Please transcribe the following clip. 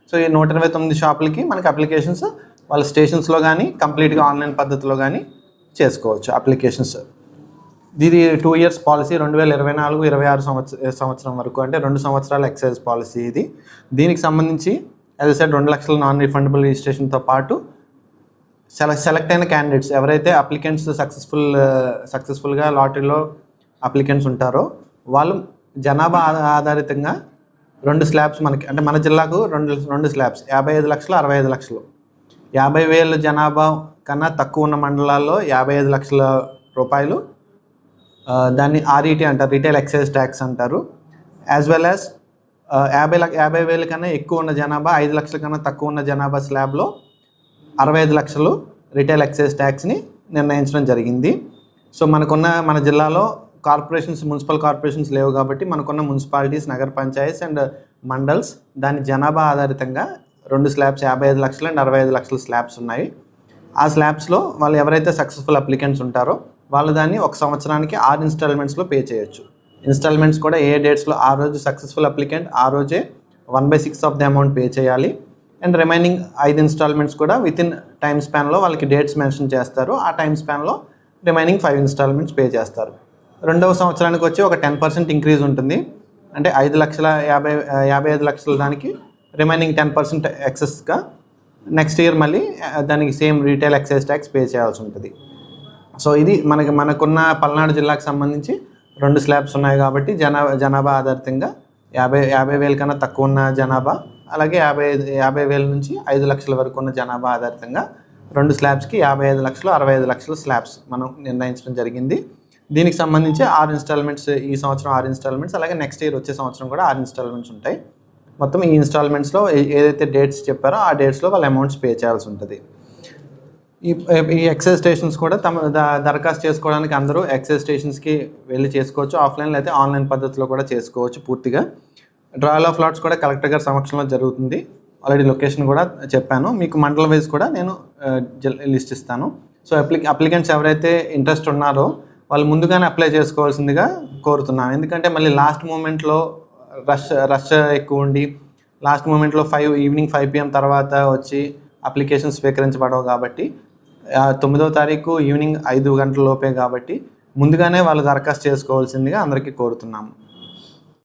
So ఈ 129 షాపులకి మనకి applications వాళ్ళ స్టేషన్స్లో కానీ కంప్లీట్గా ఆన్లైన్ పద్ధతిలో కానీ చేసుకోవచ్చు అప్లికేషన్స్. ఇది 2 years పాలసీ, 2024-26 సంవత్సరం వరకు, అంటే 2 సంవత్సరాల ఎక్సైజ్ పాలసీ ఇది. దీనికి సంబంధించి యాజ్ సెడ్ 2 లక్షల నాన్ రిఫండబుల్ రిజిస్ట్రేషన్తో పాటు సెలెక్ట్ అయిన క్యాండిడేట్స్ ఎవరైతే అప్లికెంట్స్ సక్సెస్ఫుల్గా లాటరీలో అప్లికెంట్స్ ఉంటారో వాళ్ళు జనాభా ఆధారితంగా 2 స్లాబ్స్ మనకి, అంటే మన జిల్లాకు 2 స్లాబ్స్ 55 లక్షలు 65 లక్షలు. 50,000 జనాభా కన్నా తక్కువ ఉన్న మండలాల్లో 55 లక్షల రూపాయలు, దాన్ని RET అంటారు, రిటైల్ ఎక్సైజ్ ట్యాక్స్ అంటారు. యాజ్ వెల్ యాజ్ 50,000 కన్నా ఎక్కువ ఉన్న జనాభా, 5 లక్షల కన్నా తక్కువ ఉన్న జనాభా స్లాబ్లో 65 లక్షలు రిటైల్ ఎక్సైజ్ ట్యాక్స్ని నిర్ణయించడం జరిగింది. సో మన జిల్లాలో కార్పొరేషన్స్, మున్సిపల్ కార్పొరేషన్స్ లేవు కాబట్టి మనకున్న మున్సిపాలిటీస్, నగర పంచాయతీస్ అండ్ మండల్స్ దాని జనాభా ఆధారితంగా 2 స్లాబ్స్ 55 లక్షలు అండ్ 65 లక్షల స్లాబ్స్ ఉన్నాయి. ఆ స్లాబ్స్లో వాళ్ళు ఎవరైతే సక్సెస్ఫుల్ అప్లికెంట్స్ ఉంటారో వాళ్ళు దాన్ని 1 సంవత్సరానికి 6 ఇన్స్టాల్మెంట్స్లో పే చేయొచ్చు. ఇన్స్టాల్మెంట్స్ కూడా ఏ డేట్స్లో ఆ రోజు సక్సెస్ఫుల్ అప్లికెంట్ ఆ రోజే 1/6 ఆఫ్ ది అమౌంట్ పే చేయాలి. అండ్ రిమైనింగ్ 5 ఇన్స్టాల్మెంట్స్ కూడా వితిన్ టైమ్ స్పాన్లో వాళ్ళకి డేట్స్ మెన్షన్ చేస్తారు. ఆ టైమ్ స్పాన్లో రిమైనింగ్ 5 ఇన్స్టాల్మెంట్స్ పే చేస్తారు. 2వ సంవత్సరానికి వచ్చి ఒక 10% ఇంక్రీజ్ ఉంటుంది. అంటే 55 లక్షల దానికి రిమైనింగ్ 10% ఎక్సెస్గా నెక్స్ట్ ఇయర్ మళ్ళీ దానికి same retail excise tax pay చేయాల్సి ఉంటుంది. సో ఇది మనకున్న పల్నాడు జిల్లాకు సంబంధించి 2 స్లాబ్స్ ఉన్నాయి కాబట్టి జనాభా ఆధారితంగా 50,000 కన్నా తక్కువ ఉన్న జనాభా, అలాగే 50,000 నుంచి 5 లక్షల వరకు ఉన్న జనాభా ఆధారితంగా 2 స్లాబ్స్కి 55 లక్షలు 65 లక్షల స్లాబ్స్ మనం నిర్ణయించడం జరిగింది. దీనికి సంబంధించి 6 ఇన్స్టాల్మెంట్స్, ఈ సంవత్సరం 6 ఇన్స్టాల్మెంట్స్, అలాగే నెక్స్ట్ ఇయర్ వచ్చే సంవత్సరం కూడా 6 ఇన్స్టాల్మెంట్స్ ఉంటాయి. మొత్తం ఈ ఇన్స్టాల్మెంట్స్లో ఏదైతే డేట్స్ చెప్పారో ఆ డేట్స్లో వాళ్ళ అమౌంట్స్ పే చేయాల్సి ఉంటుంది. ఈ ఎక్సైజ్ స్టేషన్స్ కూడా దరఖాస్తు చేసుకోవడానికి అందరూ ఎక్సైజ్ స్టేషన్స్కి వెళ్ళి చేసుకోవచ్చు. ఆఫ్లైన్లో అయితే ఆన్లైన్ పద్ధతిలో కూడా చేసుకోవచ్చు పూర్తిగా. డ్రాయల్ ఆఫ్ లాట్స్ కూడా కలెక్టర్ గారి సమక్షంలో జరుగుతుంది. ఆల్రెడీ లొకేషన్ కూడా చెప్పాను. మీకు మండల వైజ్ కూడా నేను లిస్ట్ ఇస్తాను. సో అప్లికెంట్స్ ఎవరైతే ఇంట్రెస్ట్ ఉన్నారో వాళ్ళు ముందుగానే అప్లై చేసుకోవాల్సిందిగా కోరుతున్నాను. ఎందుకంటే మళ్ళీ లాస్ట్ మూమెంట్లో రష్ ఎక్కువ ఉండి లాస్ట్ మూమెంట్లో ఈవినింగ్ 5 PM తర్వాత వచ్చి అప్లికేషన్ స్వీకరించబడవు కాబట్టి 9వ తారీఖు ఈవినింగ్ 5 గంటల లోపే కాబట్టి ముందుగానే వాళ్ళు దరఖాస్తు చేసుకోవాల్సిందిగా అందరికీ కోరుతున్నాము.